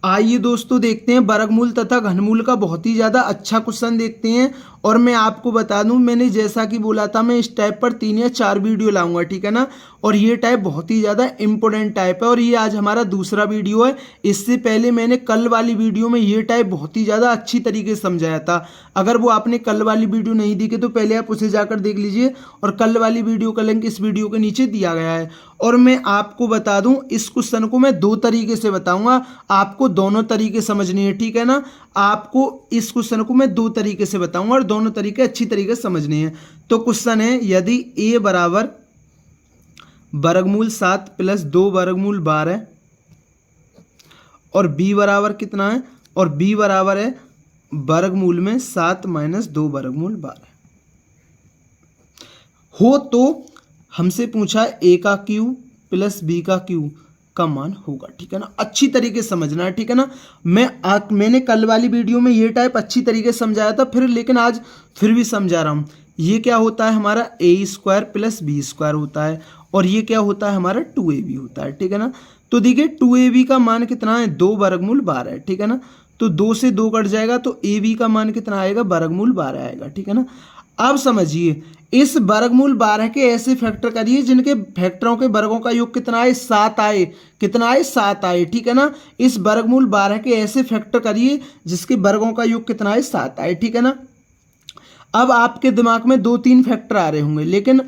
आइए दोस्तों देखते हैं वर्गमूल तथा घनमूल का बहुत ही ज़्यादा अच्छा क्वेश्चन देखते हैं। और मैं आपको बता दूं, मैंने जैसा कि बोला था मैं इस टाइप पर 3 या 4 वीडियो लाऊंगा, ठीक है ना। और ये टाइप बहुत ही ज़्यादा इंपॉर्टेंट टाइप है और ये आज हमारा दूसरा वीडियो है। इससे पहले मैंने कल वाली वीडियो में ये टाइप बहुत ही ज़्यादा अच्छी तरीके से समझाया था। अगर वो आपने कल वाली वीडियो नहीं देखी तो पहले आप उसे जाकर देख लीजिए और कल वाली वीडियो का लिंक इस वीडियो के नीचे दिया गया है। और मैं आपको बता दूं, इस क्वेश्चन को मैं 2 तरीके से बताऊंगा, आपको दोनों तरीके समझनी है, ठीक है ना। आपको इस क्वेश्चन को मैं 2 तरीके से बताऊंगा और दोनों तरीके अच्छी तरीके से समझने हैं। तो क्वेश्चन है, यदि a बराबर वर्गमूल 7 प्लस 2 वर्गमूल 12 और b बराबर कितना है, और b बराबर है वर्गमूल में 7 माइनस 2 वर्गमूल 12 हो, तो हमसे पूछा है a का क्यूब प्लस b का क्यूब का मान होगा, ठीक है ना। अच्छी तरीके से समझना है, ठीक है ना। मैंने कल वाली वीडियो में ये टाइप अच्छी तरीके से समझाया था, लेकिन आज फिर भी समझा रहा हूँ। ये क्या होता है हमारा a² प्लस b² होता है और ये क्या होता है हमारा 2ab होता है, ठीक है ना। तो देखिए 2ab का मान कितना है, 2 वर्गमूल 12 है, ठीक है ना। तो 2 से 2 कट जाएगा तो ab का मान कितना आएगा, वर्गमूल 12 आएगा, ठीक है ना। अब समझिए, इस वर्गमूल 12 के ऐसे फैक्टर करिए जिनके फैक्टरों के वर्गों का योग कितना आए, 7 आए। कितना आए, 7 आए, ठीक है ना। इस वर्गमूल 12 के ऐसे फैक्टर करिए जिसके वर्गों का योग कितना आए, 7 आए, ठीक है ना। अब आपके दिमाग में 2-3 फैक्टर आ रहे होंगे, लेकिन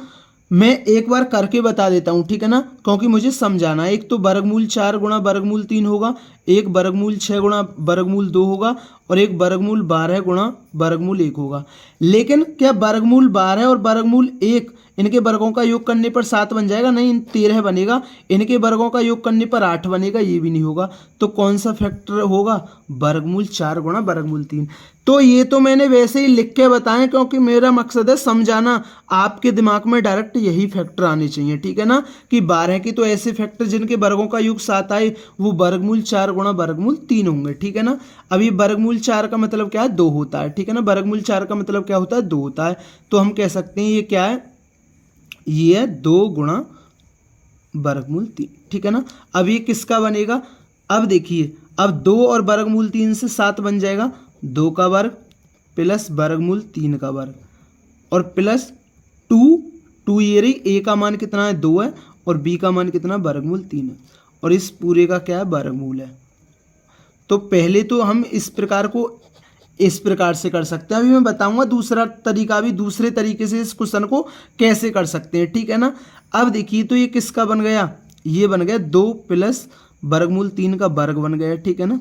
मैं एक बार करके बता देता हूँ, ठीक है ना, क्योंकि मुझे समझाना है। एक तो वर्गमूल 4 गुणा वर्गमूल 3 होगा, एक वर्गमूल 6 गुणा वर्गमूल 2 होगा और एक वर्गमूल 12 गुणा वर्गमूल 1 होगा। लेकिन क्या वर्गमूल 12 और वर्गमूल 1 इनके वर्गों का योग करने पर 7 बन जाएगा? नहीं, 13 बनेगा। इनके वर्गों का योग करने पर 8 बनेगा, ये भी नहीं होगा। तो कौन सा फैक्टर होगा, वर्गमूल 4 गुणा वर्गमूल 3। तो ये तो मैंने वैसे ही लिख के बताएं क्योंकि मेरा मकसद है समझाना, आपके दिमाग में डायरेक्ट यही फैक्टर आने चाहिए, ठीक है ना। कि 12 की तो ऐसे फैक्टर जिनके वर्गों का योग 7 आए वो वर्गमूल 4 गुणा वर्गमूल 3 होंगे, ठीक है ना। अभी वर्गमूल 4 का मतलब क्या है, 2 होता है, ठीक है ना। वर्गमूल 4 का मतलब क्या होता है, 2 होता है। तो हम कह सकते हैं ये क्या है, ये है 2 गुणा वर्गमूल 3, ठीक है ना। अब ये किसका बनेगा, अब देखिए, अब 2 और वर्गमूल 3 से 7 बन जाएगा, 2 का वर्ग प्लस वर्गमूल 3 का वर्ग और प्लस 2 ये रही। a का मान कितना है, 2 है और b का मान कितना, वर्गमूल 3 है और इस पूरे का क्या है, वर्गमूल है। तो पहले तो हम इस प्रकार को इस प्रकार से कर सकते हैं। अभी मैं बताऊंगा दूसरा तरीका भी, दूसरे तरीके से इस क्वेश्चन को कैसे कर सकते हैं, ठीक है ना। अब देखिए, तो ये किसका बन गया, ये बन गया 2 प्लस वर्गमूल 3 का वर्ग बन गया, ठीक है ना।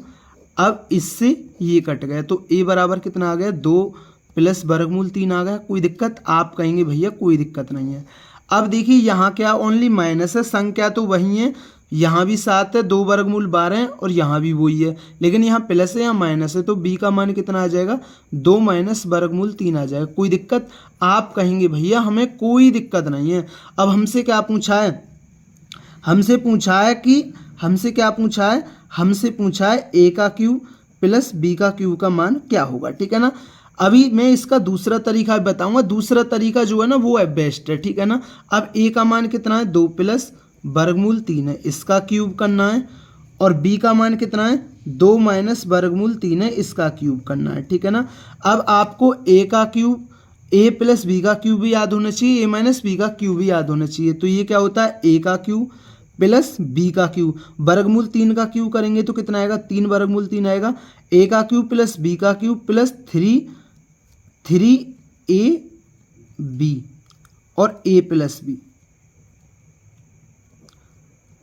अब इससे ये कट गया तो a बराबर कितना आ गया, 2 प्लस वर्गमूल 3 आ गया। कोई दिक्कत, आप कहेंगे भैया कोई दिक्कत नहीं है। अब देखिए यहाँ क्या ओनली माइनस है, संख्या तो वही है, यहाँ भी 7 है, 2 वर्गमूल 12 है और यहाँ भी वही है, लेकिन यहाँ प्लस है, यहाँ माइनस है। तो b का मान कितना आ जाएगा, 2 माइनस वर्गमूल 3 आ जाएगा। कोई दिक्कत, आप कहेंगे भैया हमें कोई दिक्कत नहीं है। अब हमसे क्या पूछा है, हमसे पूछा है कि हमसे क्या पूछा है, हमसे पूछा है a का क्यूब प्लस b का क्यूब का मान क्या होगा, ठीक है ना। अभी मैं इसका दूसरा तरीका बताऊंगा, दूसरा तरीका जो है ना वो है बेस्ट है, ठीक है ना। अब a का मान कितना है, 2 प्लस वर्गमूल 3 है, इसका क्यूब करना है और b का मान कितना है, 2 माइनस वर्गमूल 3 है, इसका क्यूब करना है, ठीक है ना। अब आपको a का क्यूब, a प्लस b का क्यूब भी याद होना चाहिए, a माइनस b का क्यूब भी याद होना चाहिए। तो ये क्या होता है, a का क्यूब प्लस b का क्यूब, वर्गमूल 3 का क्यूब करेंगे तो कितना आएगा, 3 वर्गमूल 3 आएगा। a का क्यूब प्लस b का क्यूब प्लस 3ab और a प्लस b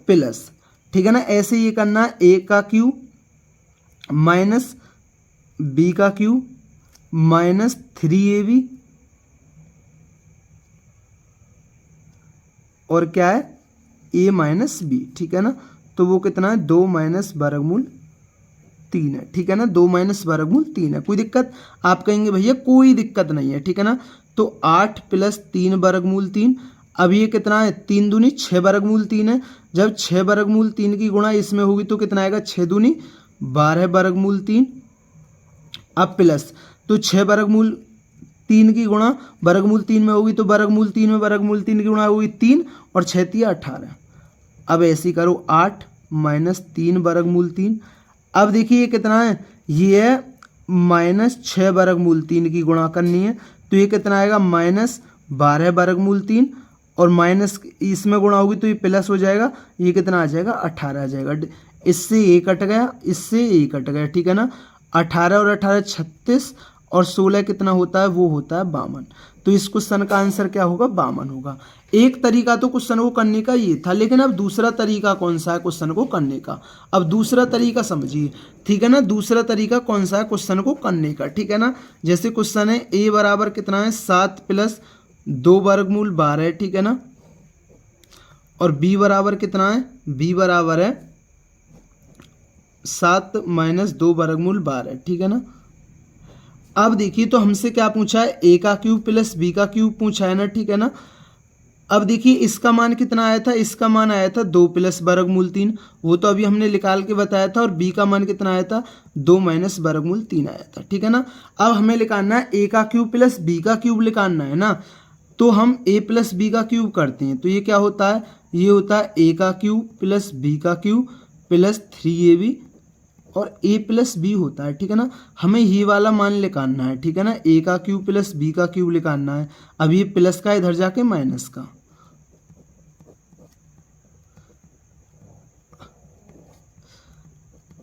प्लस, ठीक है ना। ऐसे ये करना है, a का क्यूब माइनस b का क्यूब माइनस 3ab और क्या है, a माइनस b, ठीक है ना। तो वो कितना है, 2 माइनस वर्गमूल 3 है, ठीक है ना। 2 माइनस वर्गमूल 3 है। कोई दिक्कत, आप कहेंगे भैया कोई दिक्कत नहीं है, ठीक है ना। तो 8 प्लस 3 वर्गमूल 3, अब ये कितना है, 3 दूनी 6 वर्गमूल 3 है। जब 6 वर्गमूल 3 की गुणा इसमें होगी तो कितना आएगा, 6 दूनी 12 वर्गमूल 3। अब प्लस, तो 6 वर्गमूल 3 की गुणा वर्गमूल 3 में होगी तो वर्गमूल 3 में वर्गमूल 3 की गुणा होगी 3 और 6 × 18। अब ऐसे करो, 8 माइनस 3 वर्गमूल 3। अब देखिए ये कितना है, ये है -6 वर्गमूल 3 की गुणा करनी है, तो ये कितना आएगा -12 वर्गमूल 3, और माइनस इसमें गुणा होगी तो ये प्लस हो जाएगा, ये कितना आ जाएगा 18 आ जाएगा। इससे ये कट गया, इससे ये कट गया, ठीक है ना। 18 और 18 36, और 16 कितना होता है, वो होता है 52। तो इस क्वेश्चन का आंसर क्या होगा, 52 होगा। एक तरीका तो क्वेश्चन को करने का ये था, लेकिन अब दूसरा तरीका कौन सा है क्वेश्चन को करने का, अब दूसरा तरीका समझिए, ठीक है ना। दूसरा तरीका कौन सा है क्वेश्चन को करने का, ठीक है ना। जैसे क्वेश्चन है a बराबर कितना है 7 + 2 वर्गमूल 12, ठीक है ना, और b बराबर कितना है, b बराबर है 7 - 2 वर्गमूल 12, ठीक है ना। अब देखिए तो हमसे क्या पूछा है, a का क्यूब प्लस b का क्यूब पूछा है ना, ठीक है ना। अब देखिए इसका मान कितना आया था, इसका मान आया था 2 + वर्गमूल 3, वो तो अभी हमने निकाल के बताया था, और b का मान कितना आया था 2 - वर्गमूल 3 आया था, ठीक है ना। अब हमें निकालना है a का क्यूब प्लस b का क्यूब निकालना है ना, तो हम a + b का क्यूब करते हैं, तो ये क्या होता है, ये होता है a का क्यूब प्लस b का क्यूब प्लस 3ab, और a + b होता है, ठीक है ना। हमें ये वाला मान निकालना है, ठीक है ना, a का क्यूब प्लस b का क्यूब निकालना है। अब ये प्लस का इधर जाके माइनस का,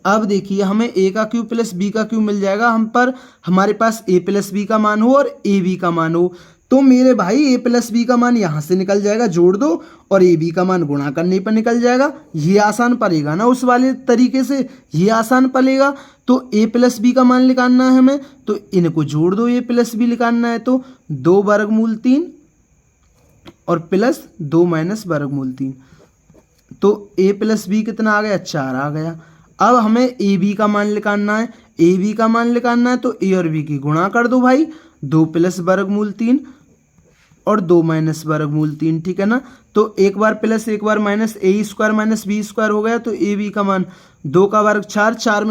अब देखिए हमें a का क्यूब प्लस b का क्यूब मिल जाएगा, हम पर हमारे पास a + b का मान हो और ab का मान हो, तो मेरे भाई a + b का मान यहाँ से निकल जाएगा, जोड़ दो, और ab का मान गुणा करने पर निकल जाएगा। ये आसान पड़ेगा ना उस वाले तरीके से, ये आसान पड़ेगा। तो a + b का मान निकालना है हमें, तो इनको जोड़ दो, a + b निकालना है तो 2 वर्गमूल 3 और प्लस 2 - वर्गमूल 3, तो a + b कितना आ गया, 4 आ गया। अब हमें ए बी का मान निकालना है, ए बी का मान निकालना है तो ए और बी की गुणा कर दो भाई, 2 + वर्गमूल 3 और 2 - वर्गमूल 3, ठीक है ना। तो एक बार प्लस एक बार माइनस, a² - b² हो गया, तो ए बी का मान 2 का वर्ग 4, 4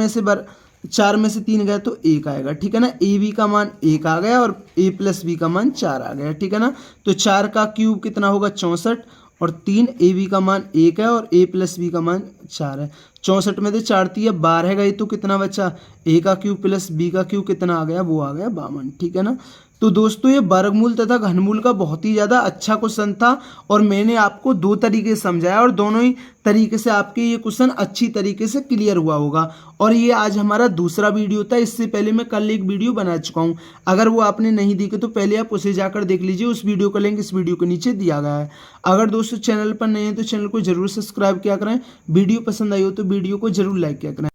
में से 3 गया तो 1 आएगा, ठीक है ना। ए बी का मान 1 आ गया और a + b का मान 4 आ गया, ठीक है ना। तो 4 का क्यूब कितना होगा 64, और 3 ए बी का मान 1 है और a + b का मान 4 है। 64 में से 4 × 12 गई, तो कितना बचा, a का क्यूब प्लस b का क्यूब कितना आ गया, वो आ गया 52, ठीक है ना। तो दोस्तों ये वर्गमूल तथा घनमूल का बहुत ही ज़्यादा अच्छा क्वेश्चन था, और मैंने आपको 2 तरीके से समझाया, और दोनों ही तरीके से आपके ये क्वेश्चन अच्छी तरीके से क्लियर हुआ होगा। और ये आज हमारा दूसरा वीडियो था, इससे पहले मैं कल एक वीडियो बना चुका हूँ, अगर वो आपने नहीं देखी तो पहले आप उसे जाकर देख लीजिए, उस वीडियो का लिंक इस वीडियो के नीचे दिया गया है। अगर दोस्तों चैनल पर नए हैं तो चैनल को जरूर सब्सक्राइब किया करें, वीडियो पसंद आई हो तो वीडियो को जरूर लाइक किया करें।